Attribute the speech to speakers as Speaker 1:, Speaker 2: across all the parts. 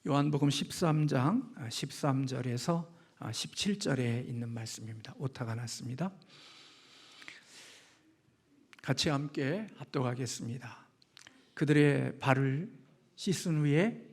Speaker 1: 요한복음 13장 13절에서 17절에 있는 말씀입니다. 오타가 났습니다. 같이 함께 합독하겠습니다. 그들의 발을 씻은 후에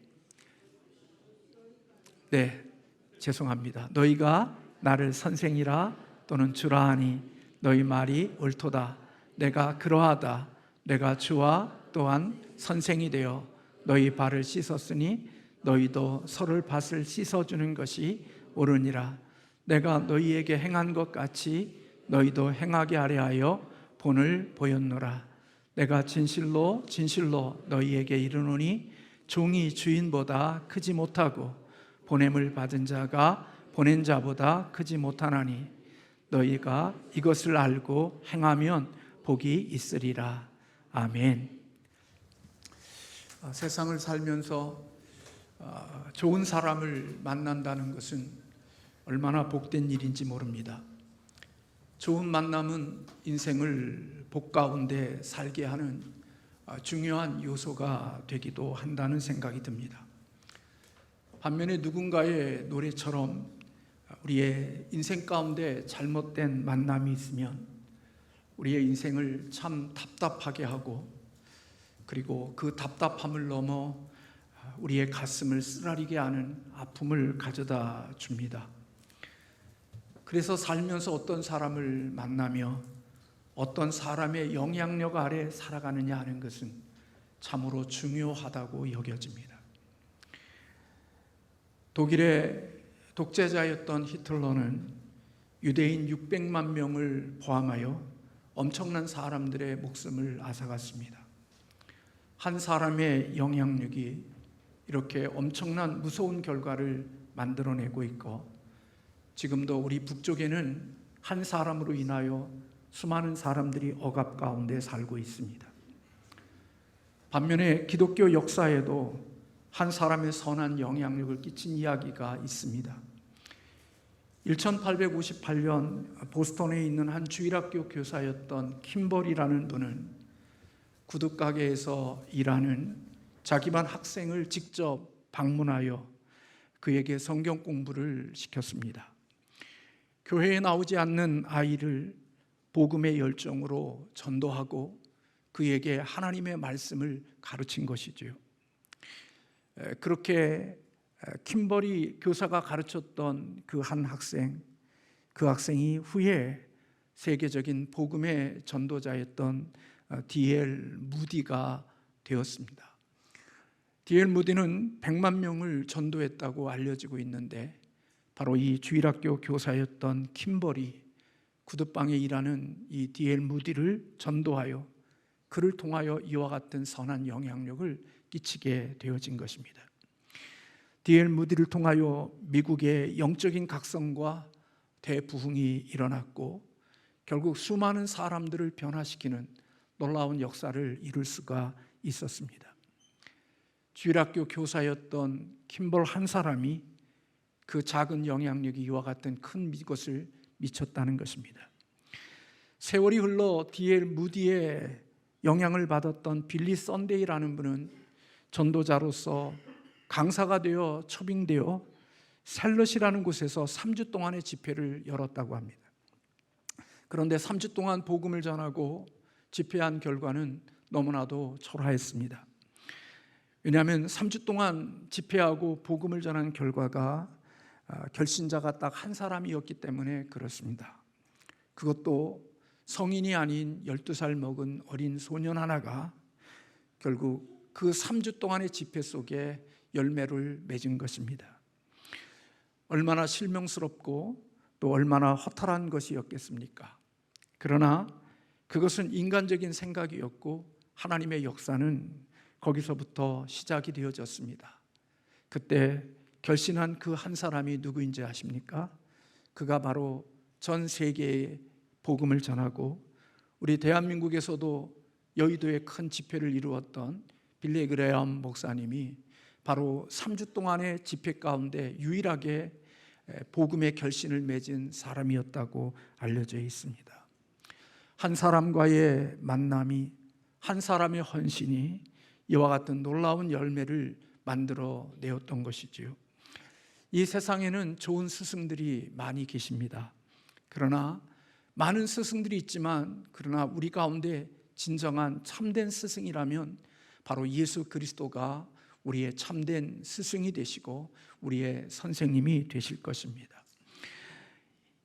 Speaker 1: 죄송합니다. 너희가 나를 선생이라 또는 주라 하니 너희 말이 옳도다. 내가 그러하다. 내가 주와 또한 선생이 되어 너희 발을 씻었으니 너희도 서로를 발을 씻어주는 것이 옳으니라. 내가 너희에게 행한 것 같이 너희도 행하게 하려 하여 본을 보였노라. 내가 진실로 진실로 너희에게 이르노니 종이 주인보다 크지 못하고 보냄을 받은 자가 보낸 자보다 크지 못하나니 너희가 이것을 알고 행하면 복이 있으리라. 아멘. 세상을 살면서 좋은 사람을 만난다는 것은 얼마나 복된 일인지 모릅니다. 좋은 만남은 인생을 복 가운데 살게 하는 중요한 요소가 되기도 한다는 생각이 듭니다. 반면에 누군가의 노래처럼 우리의 인생 가운데 잘못된 만남이 있으면 우리의 인생을 참 답답하게 하고, 그리고 그 답답함을 넘어 우리의 가슴을 쓰라리게 하는 아픔을 가져다 줍니다. 그래서 살면서 어떤 사람을 만나며 어떤 사람의 영향력 아래 살아가느냐 하는 것은 참으로 중요하다고 여겨집니다. 독일의 독재자였던 히틀러는 유대인 600만 명을 포함하여 엄청난 사람들의 목숨을 앗아갔습니다. 한 사람의 영향력이 이렇게 엄청난 무서운 결과를 만들어내고 있고, 지금도 우리 북쪽에는 한 사람으로 인하여 수많은 사람들이 억압 가운데 살고 있습니다. 반면에 기독교 역사에도 한 사람의 선한 영향력을 끼친 이야기가 있습니다. 1858년 보스턴에 있는 한 주일학교 교사였던 킴벌이라는 분은 구두가게에서 일하는 자기 반 학생을 직접 방문하여 그에게 성경 공부를 시켰습니다. 교회에 나오지 않는 아이를 복음의 열정으로 전도하고 그에게 하나님의 말씀을 가르친 것이지요. 그렇게 킴벌이 교사가 가르쳤던 그 한 학생, 그 학생이 후에 세계적인 복음의 전도자였던 D.L. 무디가 되었습니다. D.L. 무디는 100만 명을 전도했다고 알려지고 있는데, 바로 이 주일학교 교사였던 킴벌이 구두방에 일하는 이 D.L. 무디를 전도하여 그를 통하여 이와 같은 선한 영향력을 끼치게 되어진 것입니다. D.L. 무디를 통하여 미국의 영적인 각성과 대부흥이 일어났고, 결국 수많은 사람들을 변화시키는 놀라운 역사를 이룰 수가 있었습니다. 주일학교 교사였던 킴벌 한 사람이 그 작은 영향력이 이와 같은 큰 것을 미쳤다는 것입니다. 세월이 흘러 D.L. 무디의 영향을 받았던 빌리 썬데이라는 분은 전도자로서 강사가 되어 초빙되어 셀럿이라는 곳에서 3주 동안의 집회를 열었다고 합니다. 그런데 3주 동안 복음을 전하고 집회한 결과는 너무나도 초라했습니다. 왜냐하면 3주 동안 집회하고 복음을 전한 결과가 결신자가 딱 한 사람이었기 때문에 그렇습니다. 그것도 성인이 아닌 12살 먹은 어린 소년 하나가 결국 그 3주 동안의 집회 속에 열매를 맺은 것입니다. 얼마나 실명스럽고 또 얼마나 허탈한 것이었겠습니까? 그러나 그것은 인간적인 생각이었고 하나님의 역사는 거기서부터 시작이 되어졌습니다. 그때 결신한 그 한 사람이 누구인지 아십니까? 그가 바로 전 세계에 복음을 전하고 우리 대한민국에서도 여의도에 큰 집회를 이루었던 빌리 그레엄 목사님이 바로 3주 동안의 집회 가운데 유일하게 복음의 결신을 맺은 사람이었다고 알려져 있습니다. 한 사람과의 만남이, 한 사람의 헌신이 이와 같은 놀라운 열매를 만들어 내었던 것이지요. 이 세상에는 좋은 스승들이 많이 계십니다. 그러나 많은 스승들이 있지만 그러나 우리 가운데 진정한 참된 스승이라면 바로 예수 그리스도가 우리의 참된 스승이 되시고 우리의 선생님이 되실 것입니다.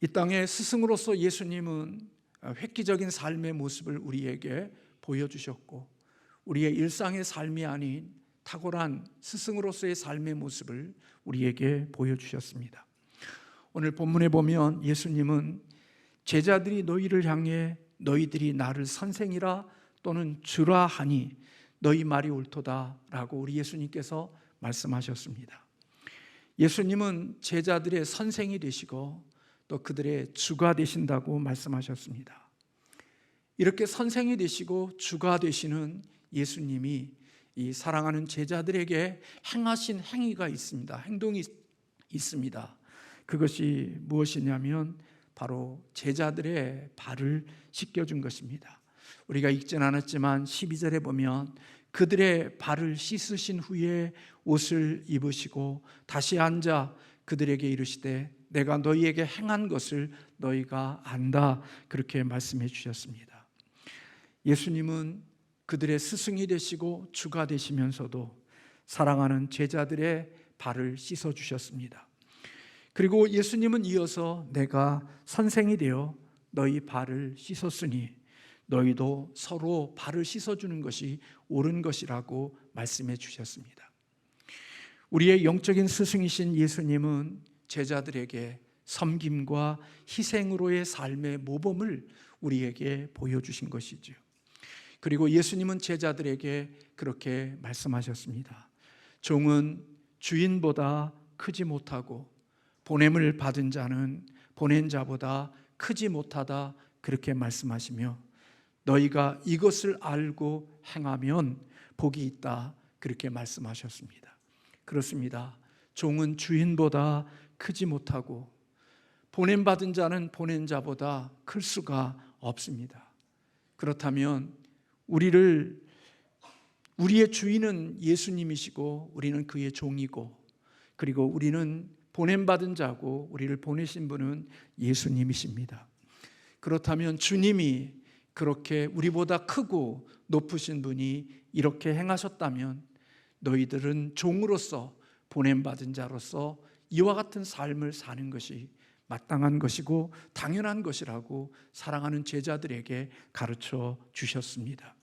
Speaker 1: 이 땅의 스승으로서 예수님은 획기적인 삶의 모습을 우리에게 보여주셨고 우리의 일상의 삶이 아닌 탁월한 스승으로서의 삶의 모습을 우리에게 보여주셨습니다. 오늘 본문에 보면 예수님은 제자들이 너희를 향해 너희들이 나를 선생이라 또는 주라 하니 너희 말이 옳도다 라고 우리 예수님께서 말씀하셨습니다. 예수님은 제자들의 선생이 되시고 또 그들의 주가 되신다고 말씀하셨습니다. 이렇게 선생이 되시고 주가 되시는 예수님이 이 사랑하는 제자들에게 행하신 행위가 있습니다. 행동이 있습니다. 그것이 무엇이냐면 바로 제자들의 발을 씻겨준 것입니다. 우리가 읽진 않았지만 12절에 보면 그들의 발을 씻으신 후에 옷을 입으시고 다시 앉아 그들에게 이르시되 내가 너희에게 행한 것을 너희가 안다, 그렇게 말씀해 주셨습니다. 예수님은 그들의 스승이 되시고 주가 되시면서도 사랑하는 제자들의 발을 씻어 주셨습니다. 그리고 예수님은 이어서 내가 선생이 되어 너희 발을 씻었으니 너희도 서로 발을 씻어주는 것이 옳은 것이라고 말씀해 주셨습니다. 우리의 영적인 스승이신 예수님은 제자들에게 섬김과 희생으로의 삶의 모범을 우리에게 보여주신 것이죠. 그리고 예수님은 제자들에게 그렇게 말씀하셨습니다. 종은 주인보다 크지 못하고 보냄을 받은 자는 보낸 자보다 크지 못하다, 그렇게 말씀하시며 너희가 이것을 알고 행하면 복이 있다, 그렇게 말씀하셨습니다. 그렇습니다. 종은 주인보다 크지 못하고 보냄받은 자는 보낸 자보다 클 수가 없습니다. 그렇다면 우리의 주인은 예수님이시고 우리는 그의 종이고 그리고 우리는 보냄받은 자고 우리를 보내신 분은 예수님이십니다. 그렇다면 주님이 그렇게 우리보다 크고 높으신 분이 이렇게 행하셨다면 너희들은 종으로서 보냄받은 자로서 이와 같은 삶을 사는 것이 마땅한 것이고 당연한 것이라고 사랑하는 제자들에게 가르쳐 주셨습니다.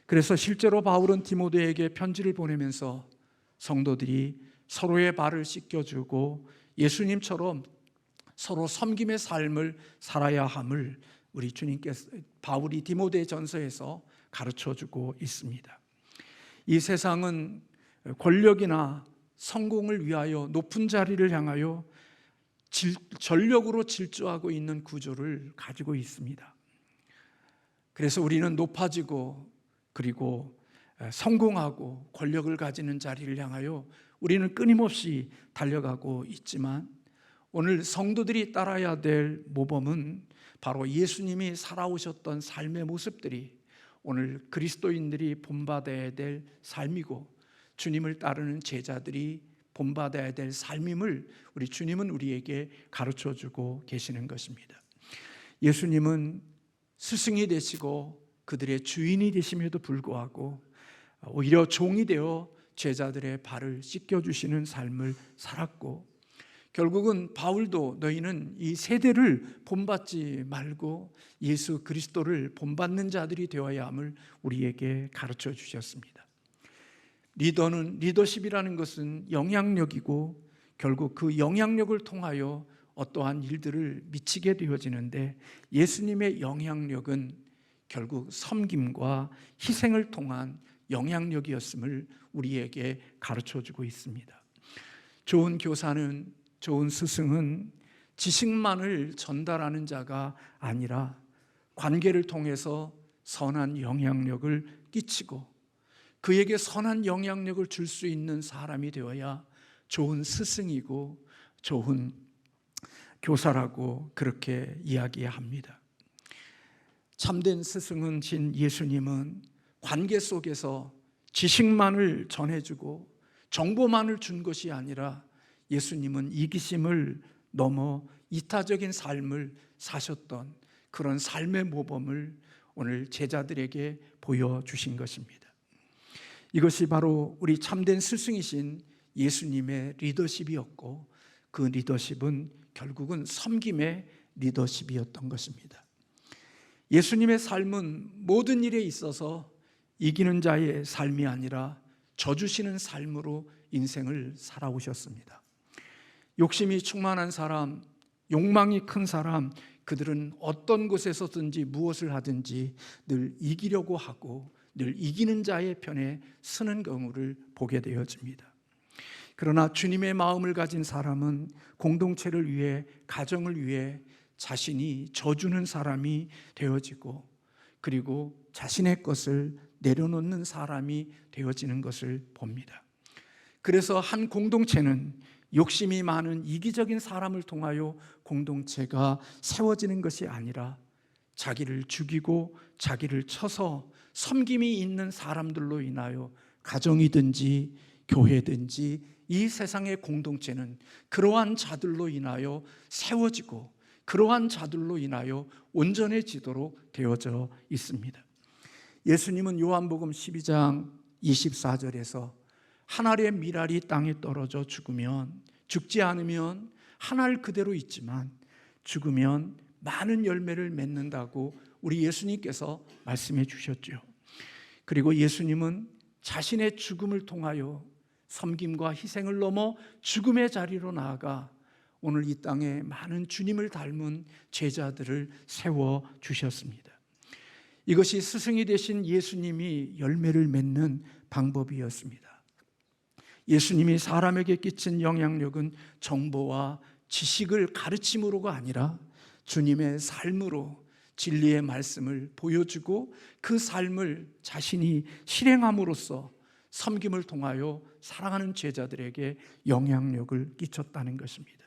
Speaker 1: 그래서 실제로 바울은 디모데에게 편지를 보내면서 성도들이 서로의 발을 씻겨주고 예수님처럼 서로 섬김의 삶을 살아야 함을 우리 주님께서 바울이 디모데 전서에서 가르쳐주고 있습니다. 이 세상은 권력이나 성공을 위하여 높은 자리를 향하여 전력으로 질주하고 있는 구조를 가지고 있습니다. 그래서 우리는 높아지고 그리고 성공하고 권력을 가지는 자리를 향하여 우리는 끊임없이 달려가고 있지만 오늘 성도들이 따라야 될 모범은 바로 예수님이 살아오셨던 삶의 모습들이 오늘 그리스도인들이 본받아야 될 삶이고 주님을 따르는 제자들이 본받아야 될 삶임을 우리 주님은 우리에게 가르쳐주고 계시는 것입니다. 예수님은 스승이 되시고 그들의 주인이 되심에도 불구하고 오히려 종이 되어 제자들의 발을 씻겨주시는 삶을 살았고 결국은 바울도 너희는 이 세대를 본받지 말고 예수 그리스도를 본받는 자들이 되어야 함을 우리에게 가르쳐 주셨습니다. 리더십이라는 것은 영향력이고 결국 그 영향력을 통하여 어떠한 일들을 미치게 되어지는데 예수님의 영향력은 결국 섬김과 희생을 통한 영향력이었음을 우리에게 가르쳐주고 있습니다. 좋은 교사는, 좋은 스승은 지식만을 전달하는 자가 아니라 관계를 통해서 선한 영향력을 끼치고 그에게 선한 영향력을 줄 수 있는 사람이 되어야 좋은 스승이고 좋은 교사라고 그렇게 이야기합니다. 참된 스승은 신 예수님은 관계 속에서 지식만을 전해주고 정보만을 준 것이 아니라 예수님은 이기심을 넘어 이타적인 삶을 사셨던 그런 삶의 모범을 오늘 제자들에게 보여주신 것입니다. 이것이 바로 우리 참된 스승이신 예수님의 리더십이었고, 그 리더십은 결국은 섬김의 리더십이었던 것입니다. 예수님의 삶은 모든 일에 있어서 이기는 자의 삶이 아니라 져주시는 삶으로 인생을 살아오셨습니다. 욕심이 충만한 사람, 욕망이 큰 사람, 그들은 어떤 곳에서든지 무엇을 하든지 늘 이기려고 하고 늘 이기는 자의 편에 서는 경우를 보게 되어집니다. 그러나 주님의 마음을 가진 사람은 공동체를 위해, 가정을 위해 자신이 져주는 사람이 되어지고, 그리고 자신의 것을 내려놓는 사람이 되어지는 것을 봅니다. 그래서 한 공동체는 욕심이 많은 이기적인 사람을 통하여 공동체가 세워지는 것이 아니라 자기를 죽이고 자기를 쳐서 섬김이 있는 사람들로 인하여 가정이든지 교회든지 이 세상의 공동체는 그러한 자들로 인하여 세워지고 그러한 자들로 인하여 온전해지도록 되어져 있습니다. 예수님은 요한복음 12장 24절에서 한 알의 밀알이 땅에 떨어져 죽지 않으면 한 알 그대로 있지만 죽으면 많은 열매를 맺는다고 우리 예수님께서 말씀해 주셨죠. 그리고 예수님은 자신의 죽음을 통하여 섬김과 희생을 넘어 죽음의 자리로 나아가 오늘 이 땅에 많은 주님을 닮은 제자들을 세워 주셨습니다. 이것이 스승이 되신 예수님이 열매를 맺는 방법이었습니다. 예수님이 사람에게 끼친 영향력은 정보와 지식을 가르침으로가 아니라 주님의 삶으로 진리의 말씀을 보여주고 그 삶을 자신이 실행함으로써 섬김을 통하여 사랑하는 제자들에게 영향력을 끼쳤다는 것입니다.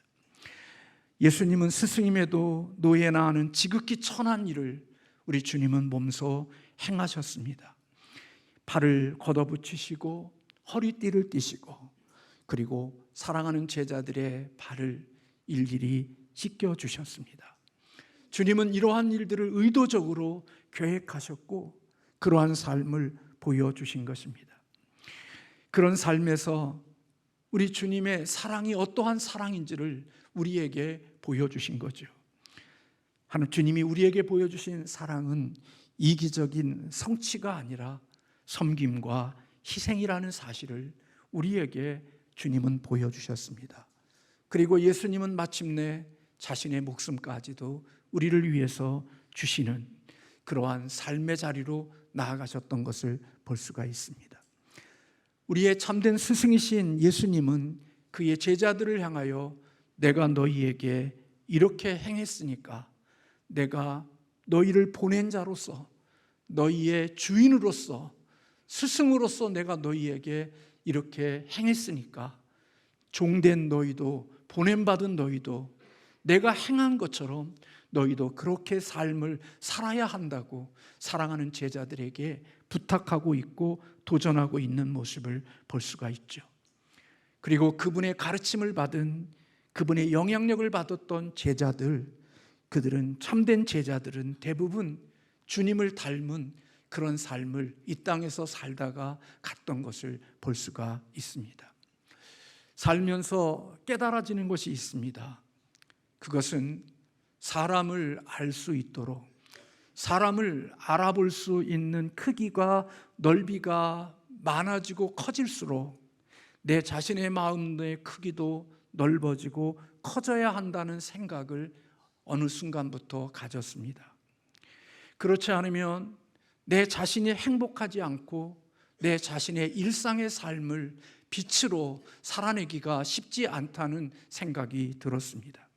Speaker 1: 예수님은 스승임에도 노예나 하는 지극히 천한 일을 우리 주님은 몸소 행하셨습니다. 발을 걷어붙이시고 허리띠를 띠시고 그리고 사랑하는 제자들의 발을 일일이 씻겨주셨습니다. 주님은 이러한 일들을 의도적으로 계획하셨고 그러한 삶을 보여주신 것입니다. 그런 삶에서 우리 주님의 사랑이 어떠한 사랑인지를 우리에게 보여주신 거죠. 주님이 우리에게 보여주신 사랑은 이기적인 성취가 아니라 섬김과 희생이라는 사실을 우리에게 주님은 보여주셨습니다. 그리고 예수님은 마침내 자신의 목숨까지도 우리를 위해서 주시는 그러한 삶의 자리로 나아가셨던 것을 볼 수가 있습니다. 우리의 참된 스승이신 예수님은 그의 제자들을 향하여 내가 너희에게 이렇게 행했으니까 내가 너희를 보낸 자로서 너희의 주인으로서 스승으로서 내가 너희에게 이렇게 행했으니까 종된 너희도 보냄받은 너희도 내가 행한 것처럼 너희도 그렇게 삶을 살아야 한다고 사랑하는 제자들에게 부탁하고 있고 도전하고 있는 모습을 볼 수가 있죠. 그리고 그분의 가르침을 받은, 그분의 영향력을 받았던 제자들, 그들은 참된 제자들은 대부분 주님을 닮은 그런 삶을 이 땅에서 살다가 갔던 것을 볼 수가 있습니다. 살면서 깨달아지는 것이 있습니다. 그것은 사람을 알 수 있도록, 사람을 알아볼 수 있는 크기가, 넓이가 많아지고 커질수록 내 자신의 마음의 크기도 넓어지고 커져야 한다는 생각을 어느 순간부터 가졌습니다. 그렇지 않으면 내 자신이 행복하지 않고 내 자신의 일상의 삶을 빛으로 살아내기가 쉽지 않다는 생각이 들었습니다.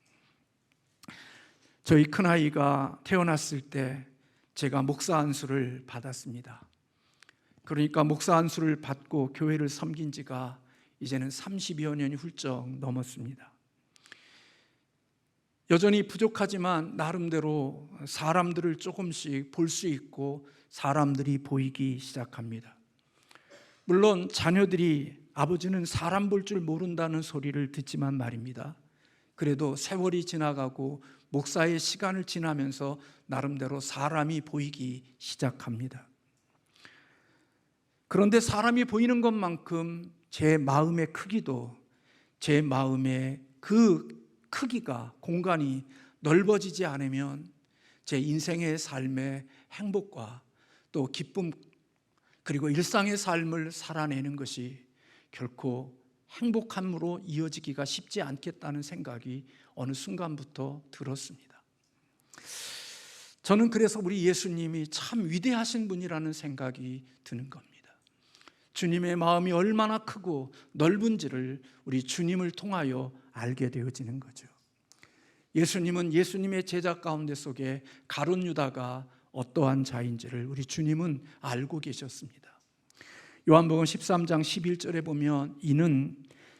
Speaker 1: 저희 큰아이가 태어났을 때 제가 목사 안수를 받았습니다. 그러니까 목사 안수를 받고 교회를 섬긴 지가 이제는 30여 년이 훌쩍 넘었습니다. 여전히 부족하지만 나름대로 사람들을 조금씩 볼 수 있고 사람들이 보이기 시작합니다. 물론 자녀들이 아버지는 사람 볼 줄 모른다는 소리를 듣지만 말입니다. 그래도 세월이 지나가고 목사의 시간을 지나면서 나름대로 사람이 보이기 시작합니다. 그런데 사람이 보이는 것만큼 제 마음의 크기도, 제 마음의 그 크기가, 공간이 넓어지지 않으면 제 인생의 삶의 행복과 또 기쁨, 그리고 일상의 삶을 살아내는 것이 결코 행복함으로 이어지기가 쉽지 않겠다는 생각이 어느 순간부터 들었습니다. 저는 그래서 우리 예수님이 참 위대하신 분이라는 생각이 드는 겁니다. 주님의 마음이 얼마나 크고 넓은지를 우리 주님을 통하여 알게 되어지는 거죠. 예수님은 예수님의 제자 가운데 속에 가룟 유다가 어떠한 자인지를 우리 주님은 알고 계셨습니다. 요한복음 13장 11절에 보면 이는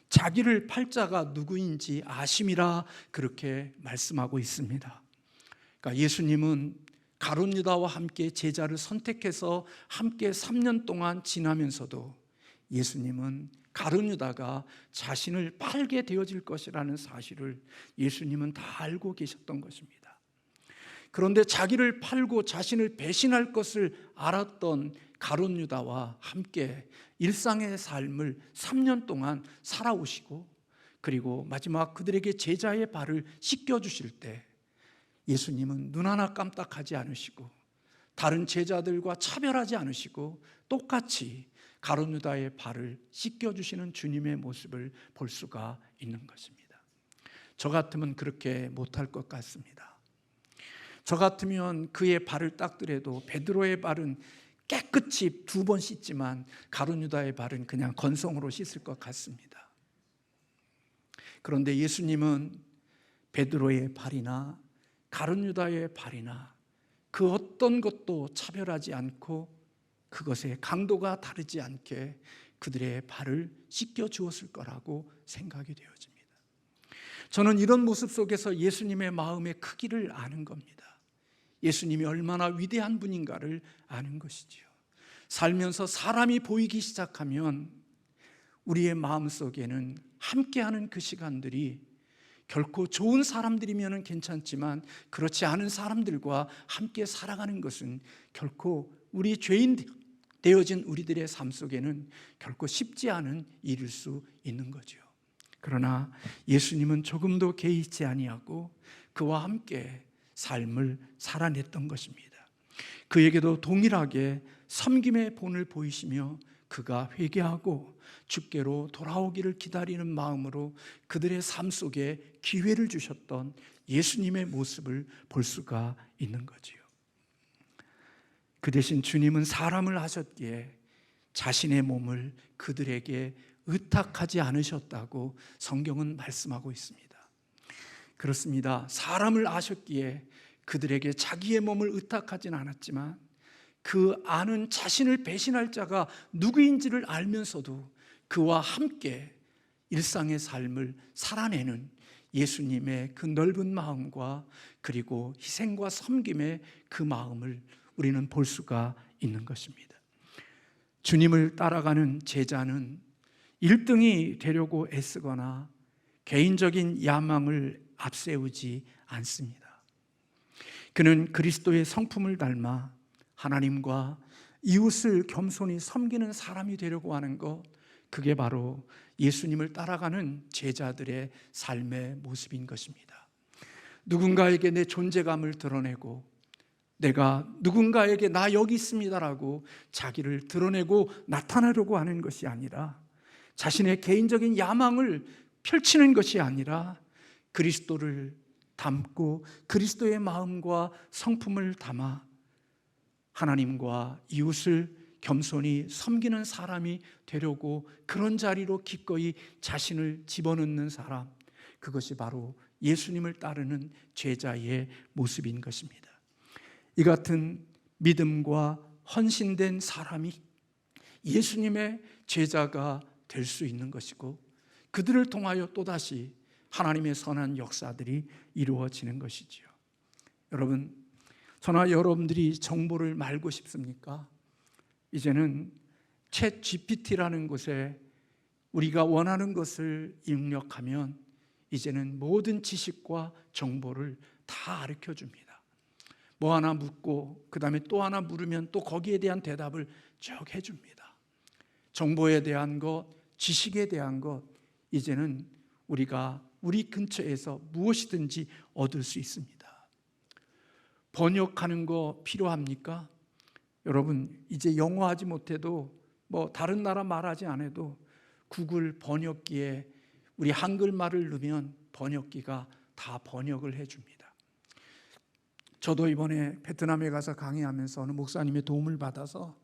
Speaker 1: 자기를 팔 자가 누구인지 아심이라 그렇게 말씀하고 있습니다. 그러니까 예수님은 가룟 유다와 함께 제자를 선택해서 함께 3년 동안 지나면서도 예수님은 가룟 유다가 자신을 팔게 되어질 것이라는 사실을 예수님은 다 알고 계셨던 것입니다. 그런데 자기를 팔고 자신을 배신할 것을 알았던 가룟 유다와 함께 일상의 삶을 3년 동안 살아오시고, 그리고 마지막 그들에게 제자의 발을 씻겨주실 때 예수님은 눈 하나 깜빡하지 않으시고 다른 제자들과 차별하지 않으시고 똑같이 가룟 유다의 발을 씻겨주시는 주님의 모습을 볼 수가 있는 것입니다. 저 같으면 그렇게 못할 것 같습니다. 저 같으면 그의 발을 닦더라도 베드로의 발은 깨끗이 2번 씻지만 가룟 유다의 발은 그냥 건성으로 씻을 것 같습니다. 그런데 예수님은 베드로의 발이나 가룟 유다의 발이나 그 어떤 것도 차별하지 않고 그것의 강도가 다르지 않게 그들의 발을 씻겨 주었을 거라고 생각이 되어집니다. 저는 이런 모습 속에서 예수님의 마음의 크기를 아는 겁니다. 예수님이 얼마나 위대한 분인가를 아는 것이지요. 살면서 사람이 보이기 시작하면 우리의 마음속에는 함께하는 그 시간들이 결코 좋은 사람들이면 괜찮지만 그렇지 않은 사람들과 함께 살아가는 것은 결코 우리 죄인 되어진 우리들의 삶 속에는 결코 쉽지 않은 일일 수 있는 거죠. 그러나 예수님은 조금도 개의치 아니하고 그와 함께 삶을 살아냈던 것입니다. 그에게도 동일하게 섬김의 본을 보이시며 그가 회개하고 주께로 돌아오기를 기다리는 마음으로 그들의 삶 속에 기회를 주셨던 예수님의 모습을 볼 수가 있는 거지요. 그 대신 주님은 사람을 하셨기에 자신의 몸을 그들에게 의탁하지 않으셨다고 성경은 말씀하고 있습니다. 그렇습니다. 사람을 아셨기에 그들에게 자기의 몸을 의탁하진 않았지만 그 아는 자신을 배신할 자가 누구인지를 알면서도 그와 함께 일상의 삶을 살아내는 예수님의 그 넓은 마음과 그리고 희생과 섬김의 그 마음을 우리는 볼 수가 있는 것입니다. 주님을 따라가는 제자는 1등이 되려고 애쓰거나 개인적인 야망을 앞세우지 않습니다. 그는 그리스도의 성품을 닮아 하나님과 이웃을 겸손히 섬기는 사람이 되려고 하는 것, 그게 바로 예수님을 따라가는 제자들의 삶의 모습인 것입니다. 누군가에게 내 존재감을 드러내고 내가 누군가에게 나 여기 있습니다라고 자기를 드러내고 나타내려고 하는 것이 아니라 자신의 개인적인 야망을 펼치는 것이 아니라 그리스도를 담고 그리스도의 마음과 성품을 담아 하나님과 이웃을 겸손히 섬기는 사람이 되려고 그런 자리로 기꺼이 자신을 집어넣는 사람, 그것이 바로 예수님을 따르는 제자의 모습인 것입니다. 이 같은 믿음과 헌신된 사람이 예수님의 제자가 될 수 있는 것이고 그들을 통하여 또다시 하나님의 선한 역사들이 이루어지는 것이지요. 여러분, 저나 여러분들이 정보를 말고 싶습니까? 이제는 챗 GPT라는 곳에 우리가 원하는 것을 입력하면 이제는 모든 지식과 정보를 다 가르쳐 줍니다. 뭐 하나 묻고 그 다음에 또 하나 물으면 또 거기에 대한 대답을 쭉 해줍니다. 정보에 대한 것, 지식에 대한 것, 이제는 우리가 우리 근처에서 무엇이든지 얻을 수 있습니다. 번역하는 거 필요합니까? 여러분, 이제 영어 하지 못해도 뭐 다른 나라 말하지 않아도 구글 번역기에 우리 한글말을 넣으면 번역기가 다 번역을 해줍니다. 저도 이번에 베트남에 가서 강의하면서 어느 목사님의 도움을 받아서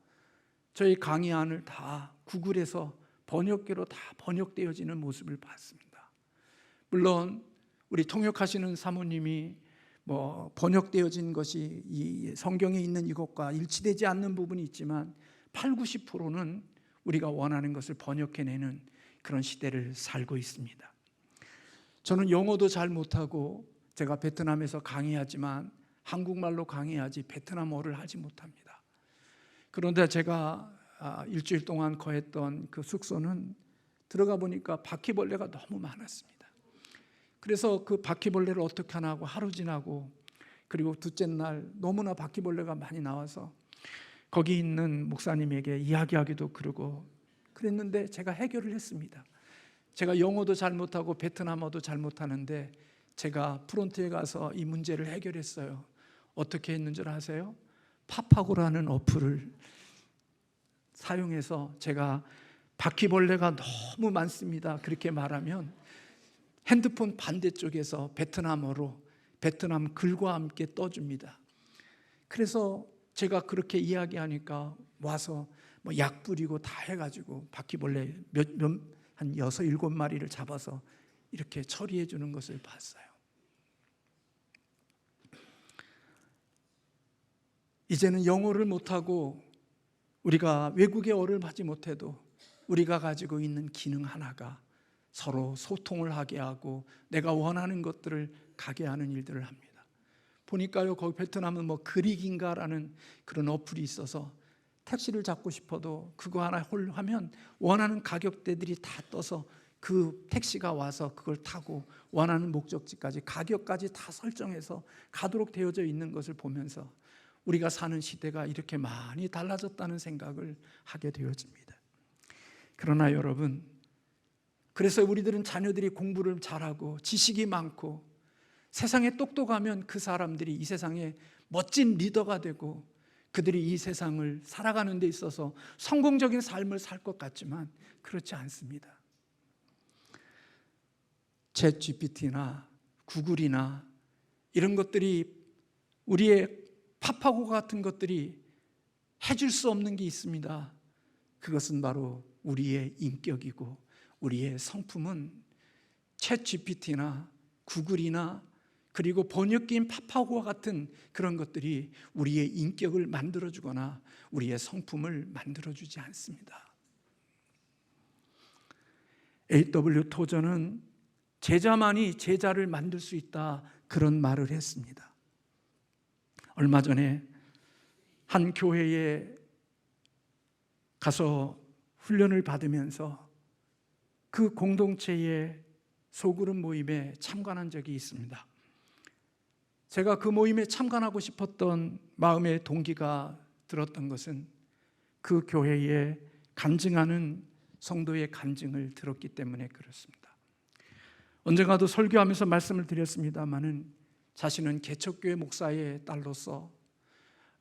Speaker 1: 저희 강의안을 다 구글에서 번역기로 다 번역되어지는 모습을 봤습니다. 물론 우리 통역하시는 사모님이 뭐 번역되어진 것이 이 성경에 있는 이것과 일치되지 않는 부분이 있지만 80~90%는 우리가 원하는 것을 번역해내는 그런 시대를 살고 있습니다. 저는 영어도 잘 못하고 제가 베트남에서 강의하지만 한국말로 강의하지 베트남어를 하지 못합니다. 그런데 제가 일주일 동안 거했던 그 숙소는 들어가 보니까 바퀴벌레가 너무 많았습니다. 그래서 그 바퀴벌레를 어떻게 하나 하고 하루 지나고, 그리고 둘째 날 너무나 바퀴벌레가 많이 나와서 거기 있는 목사님에게 이야기하기도 그러고 그랬는데 제가 해결을 했습니다. 제가 영어도 잘 못하고 베트남어도 잘 못하는데 제가 프론트에 가서 이 문제를 해결했어요. 어떻게 했는 줄 아세요? 파파고라는 어플을 사용해서 제가 바퀴벌레가 너무 많습니다 그렇게 말하면 핸드폰 반대쪽에서 베트남어로 베트남 글과 함께 떠줍니다. 그래서 제가 그렇게 이야기하니까 와서 뭐 약 뿌리고 다 해가지고 바퀴벌레 한 6~7마리를 잡아서 이렇게 처리해 주는 것을 봤어요. 이제는 영어를 못하고 우리가 외국의 어를 하지 못해도 우리가 가지고 있는 기능 하나가 서로 소통을 하게 하고 내가 원하는 것들을 가게 하는 일들을 합니다. 보니까요, 거기 베트남은 뭐 그릭인가라는 그런 어플이 있어서 택시를 잡고 싶어도 그거 하나 하면 원하는 가격대들이 다 떠서 그 택시가 와서 그걸 타고 원하는 목적지까지 가격까지 다 설정해서 가도록 되어져 있는 것을 보면서 우리가 사는 시대가 이렇게 많이 달라졌다는 생각을 하게 되어집니다. 그러나 여러분, 그래서 우리들은 자녀들이 공부를 잘하고 지식이 많고 세상에 똑똑하면 그 사람들이 이 세상에 멋진 리더가 되고 그들이 이 세상을 살아가는 데 있어서 성공적인 삶을 살 것 같지만 그렇지 않습니다. 챗GPT나 구글이나 이런 것들이 우리의 파파고 같은 것들이 해줄 수 없는 게 있습니다. 그것은 바로 우리의 인격이고 우리의 성품은 챗GPT나 구글이나 그리고 번역기인 파파고와 같은 그런 것들이 우리의 인격을 만들어주거나 우리의 성품을 만들어주지 않습니다. A.W. 토저는 제자만이 제자를 만들 수 있다 그런 말을 했습니다. 얼마 전에 한 교회에 가서 훈련을 받으면서 그 공동체의 소그룹 모임에 참관한 적이 있습니다. 제가 그 모임에 참관하고 싶었던 마음의 동기가 들었던 것은 그 교회에 간증하는 성도의 간증을 들었기 때문에 그렇습니다. 언젠가도 설교하면서 말씀을 드렸습니다마는 자신은 개척교회 목사의 딸로서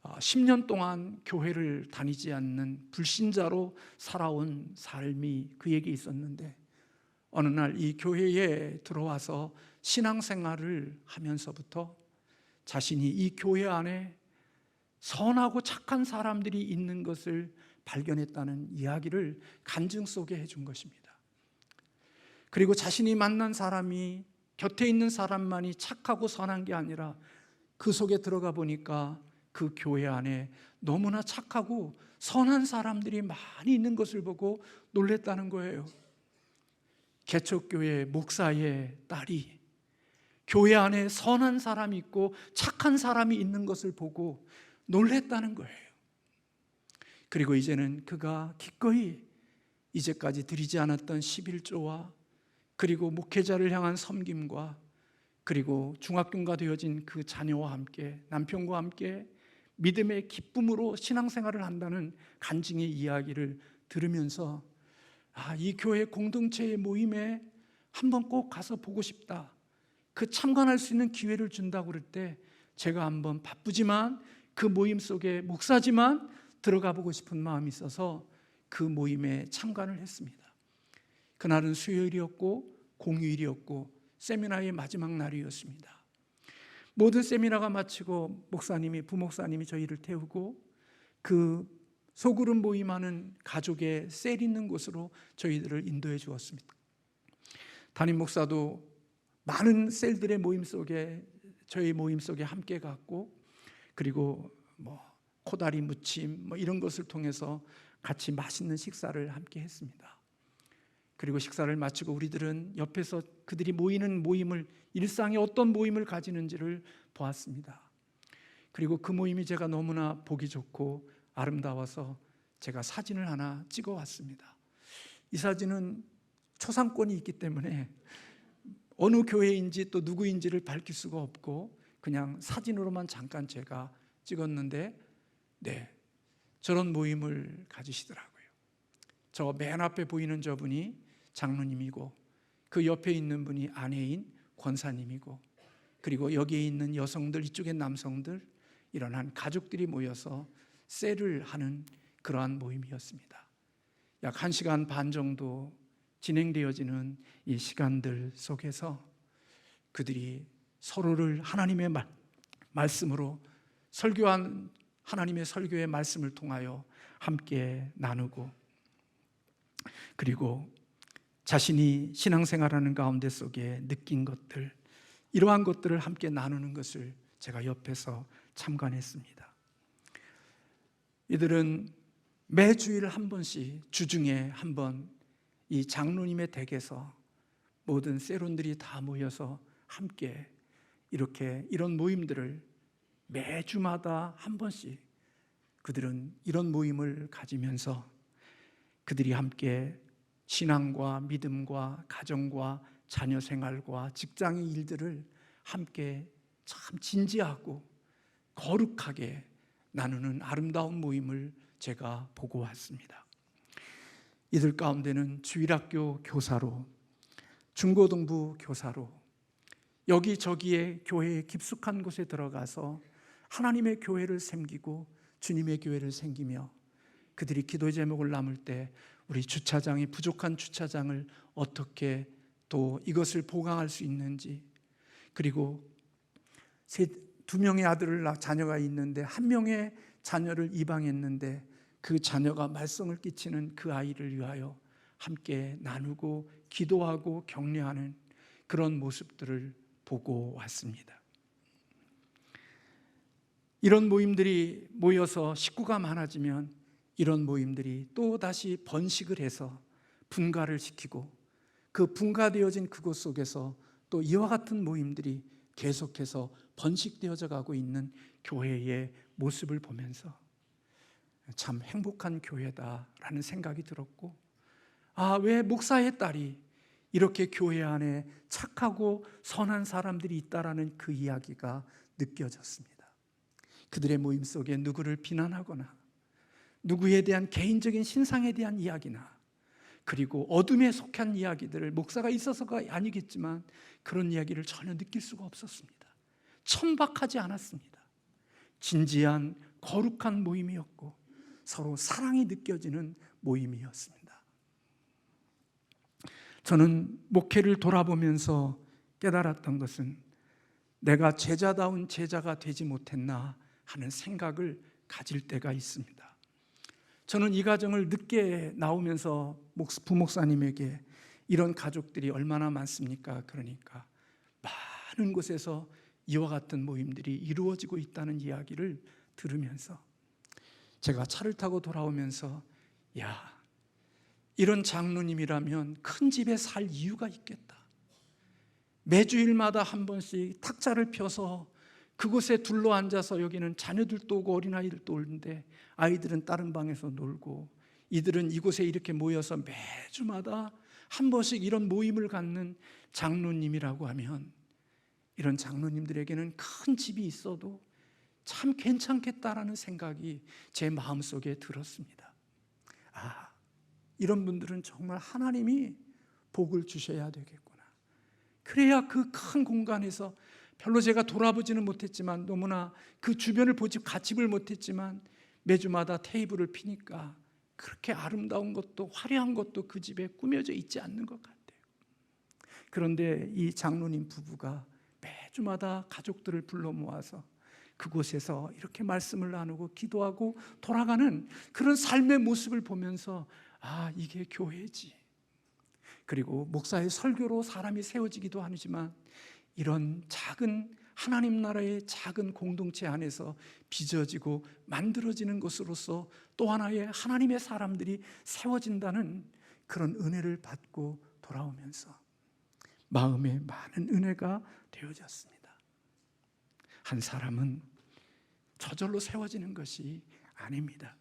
Speaker 1: 10년 동안 교회를 다니지 않는 불신자로 살아온 삶이 그에게 있었는데 어느 날 이 교회에 들어와서 신앙생활을 하면서부터 자신이 이 교회 안에 선하고 착한 사람들이 있는 것을 발견했다는 이야기를 간증 속에 해준 것입니다. 그리고 자신이 만난 사람이 곁에 있는 사람만이 착하고 선한 게 아니라 그 속에 들어가 보니까 그 교회 안에 너무나 착하고 선한 사람들이 많이 있는 것을 보고 놀랬다는 거예요. 개척교회 목사의 딸이 교회 안에 선한 사람이 있고 착한 사람이 있는 것을 보고 놀랬다는 거예요. 그리고 이제는 그가 기꺼이 이제까지 드리지 않았던 11조와 그리고 목회자를 향한 섬김과 그리고 중학교가 되어진 그 자녀와 함께 남편과 함께 믿음의 기쁨으로 신앙생활을 한다는 간증의 이야기를 들으면서 이 교회 공동체의 모임에 한번 꼭 가서 보고 싶다. 그 참관할 수 있는 기회를 준다고 그럴 때 제가 한번 바쁘지만 그 모임 속에 목사지만 들어가 보고 싶은 마음이 있어서 그 모임에 참관을 했습니다. 그날은 수요일이었고 공휴일이었고 세미나의 마지막 날이었습니다. 모든 세미나가 마치고 부목사님이 저희를 태우고 그 소그룹 모임하는 가족의 셀 있는 곳으로 저희들을 인도해 주었습니다. 담임 목사도 많은 셀들의 모임 속에 저희 모임 속에 함께 갔고 그리고 코다리 무침 이런 것을 통해서 같이 맛있는 식사를 함께 했습니다. 그리고 식사를 마치고 우리들은 옆에서 그들이 모이는 모임을 일상에 어떤 모임을 가지는지를 보았습니다. 그리고 그 모임이 제가 너무나 보기 좋고 아름다워서 제가 사진을 하나 찍어 왔습니다. 이 사진은 초상권이 있기 때문에 어느 교회인지 또 누구인지를 밝힐 수가 없고 그냥 사진으로만 잠깐 제가 찍었는데 저런 모임을 가지시더라고요. 저 맨 앞에 보이는 저분이 장로님이고 그 옆에 있는 분이 아내인 권사님이고 그리고 여기에 있는 여성들, 이쪽에 남성들, 이런 한 가족들이 모여서 셀을 하는 그러한 모임이었습니다. 약 1시간 반 정도 진행되어지는 이 시간들 속에서 그들이 서로를 하나님의 말씀으로 설교한 하나님의 설교의 말씀을 통하여 함께 나누고 그리고 자신이 신앙생활하는 가운데 속에 느낀 것들, 이러한 것들을 함께 나누는 것을 제가 옆에서 참관했습니다. 이들은 매주일 한 번씩 주중에 한 번 이 장로님의 댁에서 모든 세론들이 다 모여서 함께 이런 모임들을 매주마다 한 번씩 그들은 이런 모임을 가지면서 그들이 함께 신앙과 믿음과 가정과 자녀 생활과 직장의 일들을 함께 참 진지하고 거룩하게 나누는 아름다운 모임을 제가 보고 왔습니다. 이들 가운데는 주일학교 교사로, 중고등부 교사로 여기저기에 교회의 깊숙한 곳에 들어가서 하나님의 교회를 섬기고 주님의 교회를 섬기며 그들이 기도 제목을 나눌 때 우리 주차장이 부족한 주차장을 어떻게 또 이것을 보강할 수 있는지, 그리고 2명의 자녀가 있는데 1명의 자녀를 입양했는데 그 자녀가 말썽을 끼치는 그 아이를 위하여 함께 나누고 기도하고 격려하는 그런 모습들을 보고 왔습니다. 이런 모임들이 모여서 식구가 많아지면 이런 모임들이 또 다시 번식을 해서 분가를 시키고 그 분가되어진 그곳 속에서 또 이와 같은 모임들이 계속해서 번식되어져 가고 있는 교회의 모습을 보면서 참 행복한 교회다라는 생각이 들었고, 왜 목사의 딸이 이렇게 교회 안에 착하고 선한 사람들이 있다라는 그 이야기가 느껴졌습니다. 그들의 모임 속에 누구를 비난하거나 누구에 대한 개인적인 신상에 대한 이야기나 그리고 어둠에 속한 이야기들을 목사가 있어서가 아니겠지만 그런 이야기를 전혀 느낄 수가 없었습니다. 천박하지 않았습니다. 진지한 거룩한 모임이었고 서로 사랑이 느껴지는 모임이었습니다. 저는 목회를 돌아보면서 깨달았던 것은 내가 제자다운 제자가 되지 못했나 하는 생각을 가질 때가 있습니다. 저는 이 가정을 늦게 나오면서 부목사님에게 이런 가족들이 얼마나 많습니까? 그러니까 많은 곳에서 이와 같은 모임들이 이루어지고 있다는 이야기를 들으면서 제가 차를 타고 돌아오면서 이런 장로님이라면 큰 집에 살 이유가 있겠다. 매주일마다 한 번씩 탁자를 펴서 그곳에 둘러앉아서 여기는 자녀들도 오고 어린아이들도 오는데 아이들은 다른 방에서 놀고 이들은 이곳에 이렇게 모여서 매주마다 한 번씩 이런 모임을 갖는 장로님이라고 하면 이런 장로님들에게는 큰 집이 있어도 참 괜찮겠다라는 생각이 제 마음속에 들었습니다. 이런 분들은 정말 하나님이 복을 주셔야 되겠구나. 그래야 그 큰 공간에서 별로 제가 돌아보지는 못했지만 너무나 그 주변을 보지 가집을 못했지만 매주마다 테이블을 피니까 그렇게 아름다운 것도 화려한 것도 그 집에 꾸며져 있지 않는 것 같아요. 그런데 이 장로님 부부가 매주마다 가족들을 불러 모아서 그곳에서 이렇게 말씀을 나누고 기도하고 돌아가는 그런 삶의 모습을 보면서 이게 교회지. 그리고 목사의 설교로 사람이 세워지기도 하지만 이런 작은 하나님 나라의 작은 공동체 안에서 빚어지고 만들어지는 것으로서 또 하나의 하나님의 사람들이 세워진다는 그런 은혜를 받고 돌아오면서 마음에 많은 은혜가 되어졌습니다. 한 사람은 저절로 세워지는 것이 아닙니다.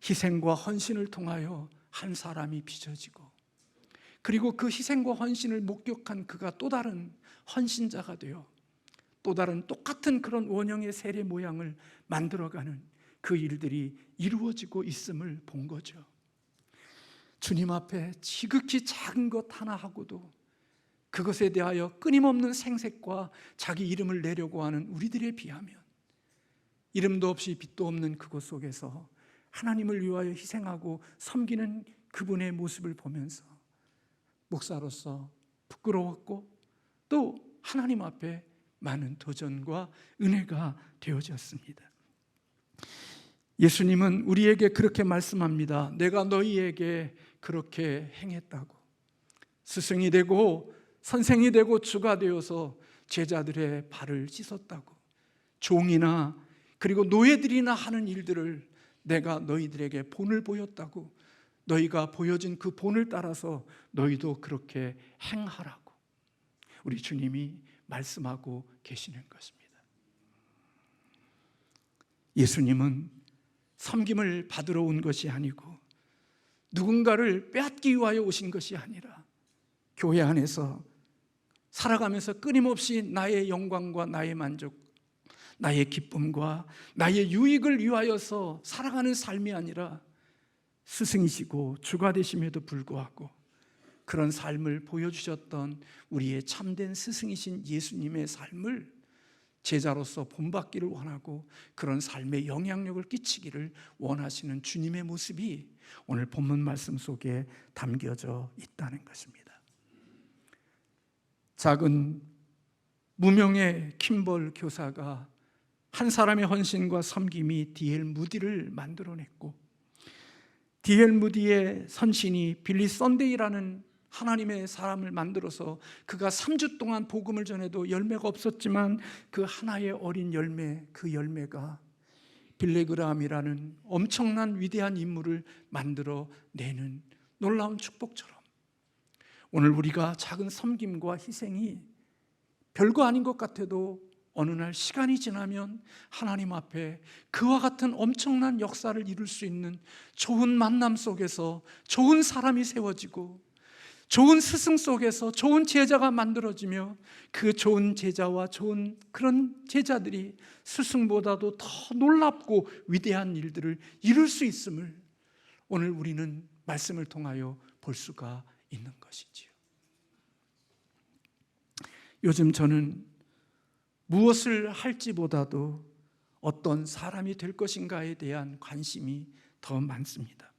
Speaker 1: 희생과 헌신을 통하여 한 사람이 빚어지고 그리고 그 희생과 헌신을 목격한 그가 또 다른 헌신자가 되어 또 다른 똑같은 그런 원형의 세례 모양을 만들어가는 그 일들이 이루어지고 있음을 본 거죠. 주님 앞에 지극히 작은 것 하나 하고도 그것에 대하여 끊임없는 생색과 자기 이름을 내려고 하는 우리들에 비하면 이름도 없이 빛도 없는 그곳 속에서 하나님을 위하여 희생하고 섬기는 그분의 모습을 보면서 목사로서 부끄러웠고 또 하나님 앞에 많은 도전과 은혜가 되어졌습니다. 예수님은 우리에게 그렇게 말씀합니다. 내가 너희에게 그렇게 행했다고. 스승이 되고 선생이 되고 주가 되어서 제자들의 발을 씻었다고. 종이나 그리고 노예들이나 하는 일들을 내가 너희들에게 본을 보였다고. 너희가 보여준 그 본을 따라서 너희도 그렇게 행하라고 우리 주님이 말씀하고 계시는 것입니다. 예수님은 섬김을 받으러 온 것이 아니고 누군가를 빼앗기 위하여 오신 것이 아니라 교회 안에서 살아가면서 끊임없이 나의 영광과 나의 만족, 나의 기쁨과 나의 유익을 위하여서 살아가는 삶이 아니라 스승이시고 주가 되심에도 불구하고 그런 삶을 보여주셨던 우리의 참된 스승이신 예수님의 삶을 제자로서 본받기를 원하고 그런 삶에 영향력을 끼치기를 원하시는 주님의 모습이 오늘 본문 말씀 속에 담겨져 있다는 것입니다. 작은 무명의 킴벌 교사가 한 사람의 헌신과 섬김이 D.L. 무디를 만들어냈고 D.L. 무디의 선신이 빌리 썬데이라는 하나님의 사람을 만들어서 그가 3주 동안 복음을 전해도 열매가 없었지만 그 하나의 어린 열매, 그 열매가 빌레그람이라는 엄청난 위대한 인물을 만들어내는 놀라운 축복처럼 오늘 우리가 작은 섬김과 희생이 별거 아닌 것 같아도 어느 날 시간이 지나면 하나님 앞에 그와 같은 엄청난 역사를 이룰 수 있는 좋은 만남 속에서 좋은 사람이 세워지고 좋은 스승 속에서 좋은 제자가 만들어지며 그 좋은 제자와 좋은 그런 제자들이 스승보다도 더 놀랍고 위대한 일들을 이룰 수 있음을 오늘 우리는 말씀을 통하여 볼 수가 있는 것이지요. 요즘 저는 무엇을 할지보다도 어떤 사람이 될 것인가에 대한 관심이 더 많습니다.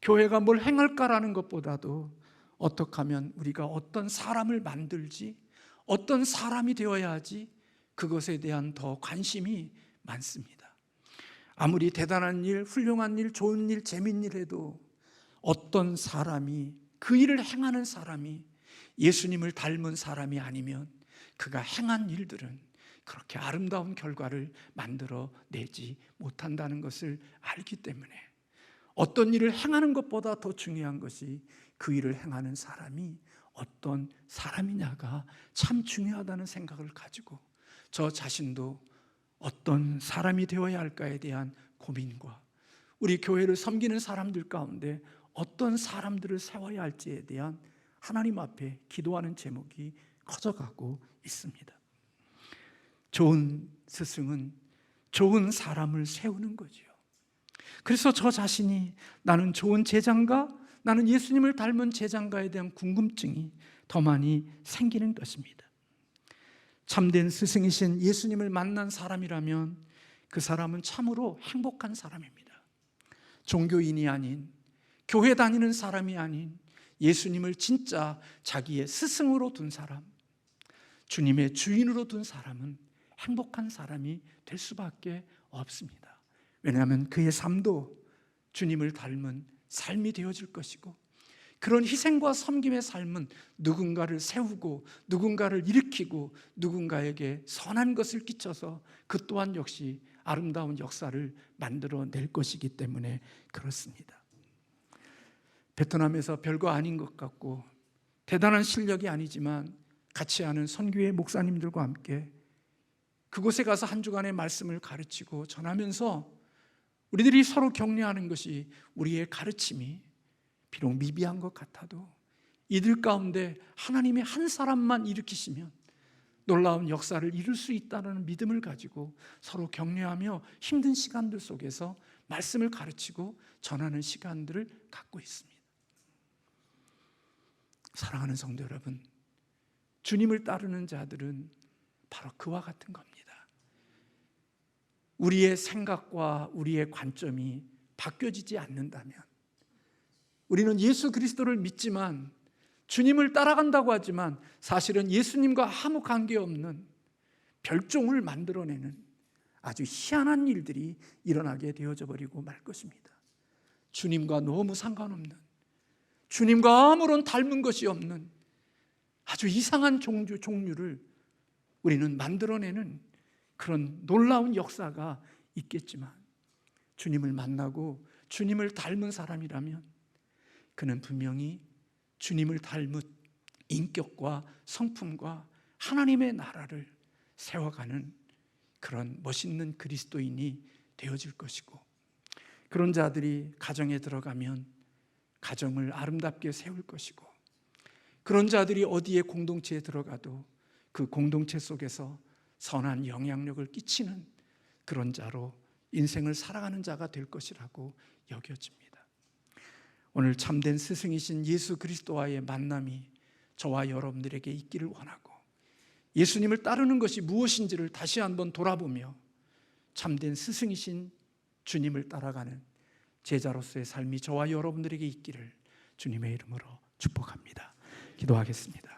Speaker 1: 교회가 뭘 행할까라는 것보다도 어떻게 하면 우리가 어떤 사람을 만들지, 어떤 사람이 되어야 하지, 그것에 대한 더 관심이 많습니다. 아무리 대단한 일, 훌륭한 일, 좋은 일, 재밌는 일 해도 어떤 사람이, 그 일을 행하는 사람이 예수님을 닮은 사람이 아니면 그가 행한 일들은 그렇게 아름다운 결과를 만들어내지 못한다는 것을 알기 때문에 어떤 일을 행하는 것보다 더 중요한 것이 그 일을 행하는 사람이 어떤 사람이냐가 참 중요하다는 생각을 가지고 저 자신도 어떤 사람이 되어야 할까에 대한 고민과 우리 교회를 섬기는 사람들 가운데 어떤 사람들을 세워야 할지에 대한 하나님 앞에 기도하는 제목이 커져가고 있습니다. 좋은 스승은 좋은 사람을 세우는 거죠. 그래서 저 자신이 나는 좋은 제자인가? 나는 예수님을 닮은 제자인가에 대한 궁금증이 더 많이 생기는 것입니다. 참된 스승이신 예수님을 만난 사람이라면 그 사람은 참으로 행복한 사람입니다. 종교인이 아닌, 교회 다니는 사람이 아닌 예수님을 진짜 자기의 스승으로 둔 사람, 주님의 주인으로 둔 사람은 행복한 사람이 될 수밖에 없습니다. 왜냐하면 그의 삶도 주님을 닮은 삶이 되어질 것이고, 그런 희생과 섬김의 삶은 누군가를 세우고 누군가를 일으키고 누군가에게 선한 것을 끼쳐서 그 또한 역시 아름다운 역사를 만들어낼 것이기 때문에 그렇습니다. 베트남에서 별거 아닌 것 같고 대단한 실력이 아니지만 같이 하는 선교회 목사님들과 함께 그곳에 가서 한 주간의 말씀을 가르치고 전하면서 우리들이 서로 격려하는 것이, 우리의 가르침이 비록 미비한 것 같아도 이들 가운데 하나님이 한 사람만 일으키시면 놀라운 역사를 이룰 수 있다는 믿음을 가지고 서로 격려하며 힘든 시간들 속에서 말씀을 가르치고 전하는 시간들을 갖고 있습니다. 사랑하는 성도 여러분, 주님을 따르는 자들은 바로 그와 같은 겁니다. 우리의 생각과 우리의 관점이 바뀌어지지 않는다면, 우리는 예수 그리스도를 믿지만 주님을 따라간다고 하지만 사실은 예수님과 아무 관계없는 별종을 만들어내는 아주 희한한 일들이 일어나게 되어져 버리고 말 것입니다. 주님과 너무 상관없는, 주님과 아무런 닮은 것이 없는 아주 이상한 종류를 우리는 만들어내는 그런 놀라운 역사가 있겠지만, 주님을 만나고 주님을 닮은 사람이라면 그는 분명히 주님을 닮은 인격과 성품과 하나님의 나라를 세워가는 그런 멋있는 그리스도인이 되어질 것이고, 그런 자들이 가정에 들어가면 가정을 아름답게 세울 것이고, 그런 자들이 어디에 공동체에 들어가도 그 공동체 속에서 선한 영향력을 끼치는 그런 자로 인생을 살아가는 자가 될 것이라고 여겨집니다. 오늘 참된 스승이신 예수 그리스도와의 만남이 저와 여러분들에게 있기를 원하고, 예수님을 따르는 것이 무엇인지를 다시 한번 돌아보며 참된 스승이신 주님을 따라가는 제자로서의 삶이 저와 여러분들에게 있기를 주님의 이름으로 축복합니다. 기도하겠습니다.